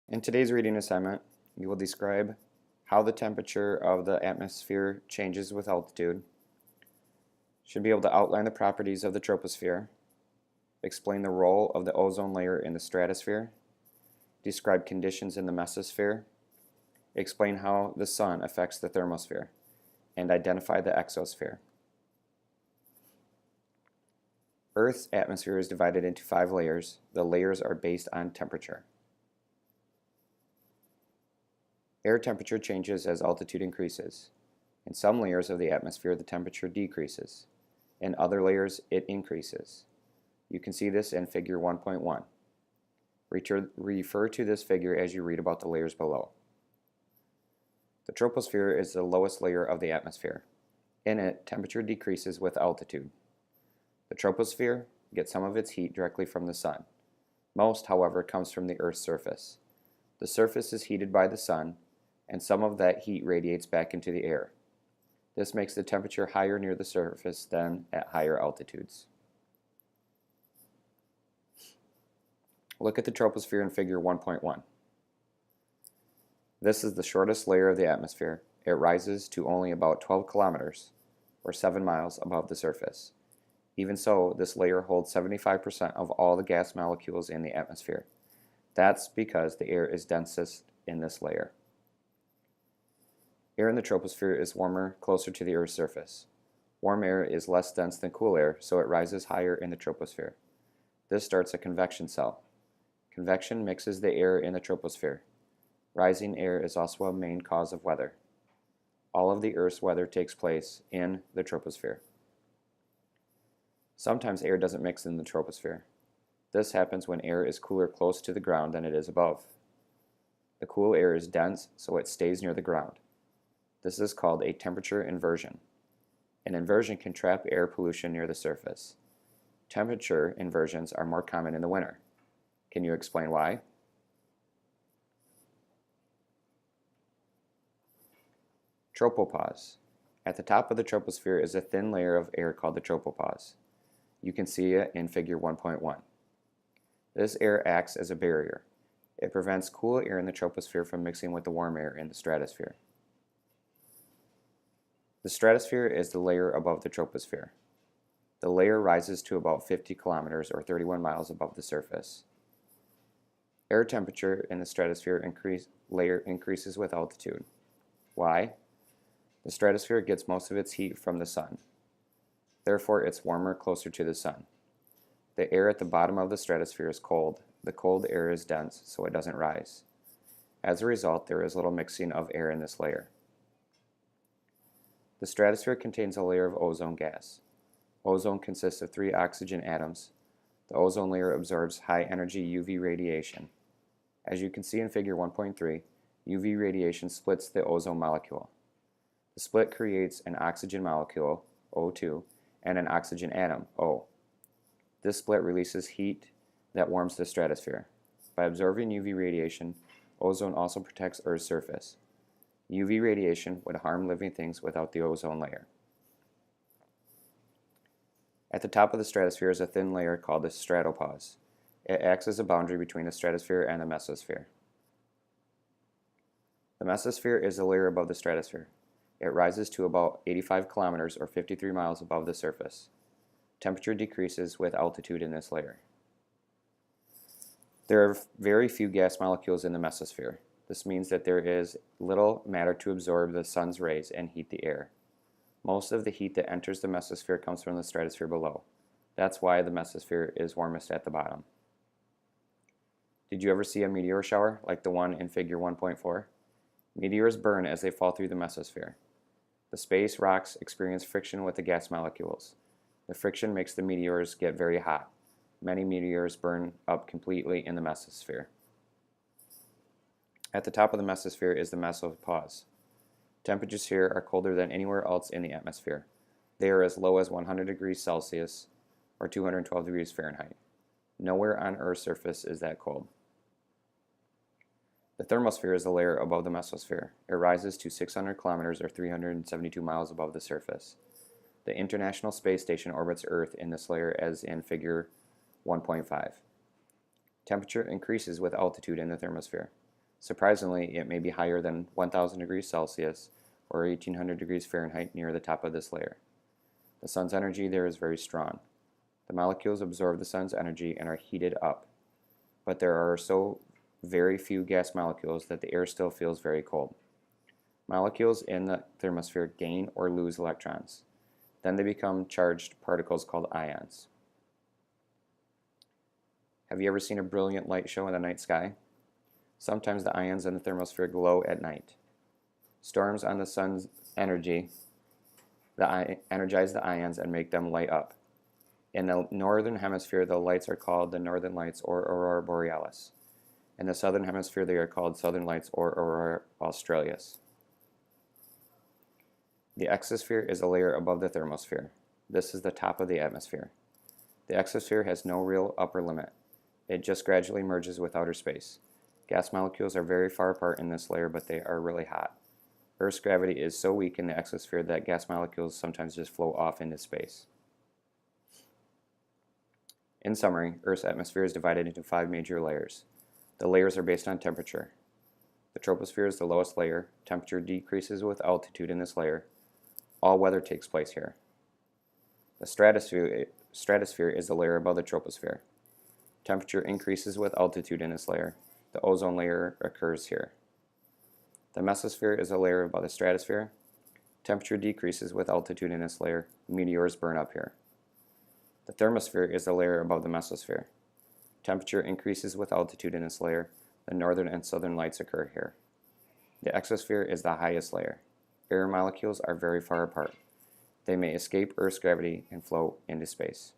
In today's reading assignment, you will describe how the temperature of the atmosphere changes with altitude, should be able to outline the properties of the troposphere, explain the role of the ozone layer in the stratosphere, describe conditions in the mesosphere, explain how the sun affects the thermosphere, and identify the exosphere. Earth's atmosphere is divided into 5 layers. The layers are based on temperature. Air temperature changes as altitude increases. In some layers of the atmosphere, the temperature decreases. In other layers, it increases. You can see this in Figure 1.1. Refer to this figure as you read about the layers below. The troposphere is the lowest layer of the atmosphere. In it, temperature decreases with altitude. The troposphere gets some of its heat directly from the sun. Most, however, comes from the Earth's surface. The surface is heated by the sun, and some of that heat radiates back into the air. This makes the temperature higher near the surface than at higher altitudes. Look at the troposphere in Figure 1.1. This is the shortest layer of the atmosphere. It rises to only about 12 kilometers, or 7 miles above the surface. Even so, this layer holds 75% of all the gas molecules in the atmosphere. That's because the air is densest in this layer. Air in the troposphere is warmer, closer to the Earth's surface. Warm air is less dense than cool air, so it rises higher in the troposphere. This starts a convection cell. Convection mixes the air in the troposphere. Rising air is also a main cause of weather. All of the Earth's weather takes place in the troposphere. Sometimes air doesn't mix in the troposphere. This happens when air is cooler close to the ground than it is above. The cool air is dense, so it stays near the ground. This is called a temperature inversion. An inversion can trap air pollution near the surface. Temperature inversions are more common in the winter. Can you explain why? Tropopause. At the top of the troposphere is a thin layer of air called the tropopause. You can see it in Figure 1.1. This air acts as a barrier. It prevents cool air in the troposphere from mixing with the warm air in the stratosphere. The stratosphere is the layer above the troposphere. The layer rises to about 50 kilometers or 31 miles above the surface. Air temperature in the stratosphere layer increases with altitude. Why? The stratosphere gets most of its heat from the sun. Therefore, it's warmer closer to the sun. The air at the bottom of the stratosphere is cold. The cold air is dense, so it doesn't rise. As a result, there is little mixing of air in this layer. The stratosphere contains a layer of ozone gas. Ozone consists of 3 oxygen atoms. The ozone layer absorbs high-energy UV radiation. As you can see in Figure 1.3, UV radiation splits the ozone molecule. The split creates an oxygen molecule, O2, and an oxygen atom, O. This split releases heat that warms the stratosphere. By absorbing UV radiation, ozone also protects Earth's surface. UV radiation would harm living things without the ozone layer. At the top of the stratosphere is a thin layer called the stratopause. It acts as a boundary between the stratosphere and the mesosphere. The mesosphere is the layer above the stratosphere. It rises to about 85 kilometers or 53 miles above the surface. Temperature decreases with altitude in this layer. There are very few gas molecules in the mesosphere. This means that there is little matter to absorb the sun's rays and heat the air. Most of the heat that enters the mesosphere comes from the stratosphere below. That's why the mesosphere is warmest at the bottom. Did you ever see a meteor shower like the one in Figure 1.4? Meteors burn as they fall through the mesosphere. The space rocks experience friction with the gas molecules. The friction makes the meteors get very hot. Many meteors burn up completely in the mesosphere. At the top of the mesosphere is the mesopause. Temperatures here are colder than anywhere else in the atmosphere. They are as low as 100 degrees Celsius or 212 degrees Fahrenheit. Nowhere on Earth's surface is that cold. The thermosphere is the layer above the mesosphere. It rises to 600 kilometers or 372 miles above the surface. The International Space Station orbits Earth in this layer as in Figure 1.5. Temperature increases with altitude in the thermosphere. Surprisingly, it may be higher than 1000 degrees Celsius or 1800 degrees Fahrenheit near the top of this layer. The sun's energy there is very strong. The molecules absorb the sun's energy and are heated up, but there are so very few gas molecules that the air still feels very cold. Molecules in the thermosphere gain or lose electrons. Then they become charged particles called ions. Have you ever seen a brilliant light show in the night sky? Sometimes the ions in the thermosphere glow at night. Storms on the sun's energy energize the ions and make them light up. In the northern hemisphere, the lights are called the northern lights or aurora borealis. In the southern hemisphere, they are called southern lights or aurora australis. The exosphere is a layer above the thermosphere. This is the top of the atmosphere. The exosphere has no real upper limit. It just gradually merges with outer space. Gas molecules are very far apart in this layer, but they are really hot. Earth's gravity is so weak in the exosphere that gas molecules sometimes just float off into space. In summary, Earth's atmosphere is divided into 5 major layers. The layers are based on temperature. The troposphere is the lowest layer. Temperature decreases with altitude in this layer. All weather takes place here. The stratosphere is the layer above the troposphere. Temperature increases with altitude in this layer. The ozone layer occurs here. The mesosphere is a layer above the stratosphere. Temperature decreases with altitude in this layer. Meteors burn up here. The thermosphere is the layer above the mesosphere. Temperature increases with altitude in this layer. The northern and southern lights occur here. The exosphere is the highest layer. Air molecules are very far apart. They may escape Earth's gravity and float into space.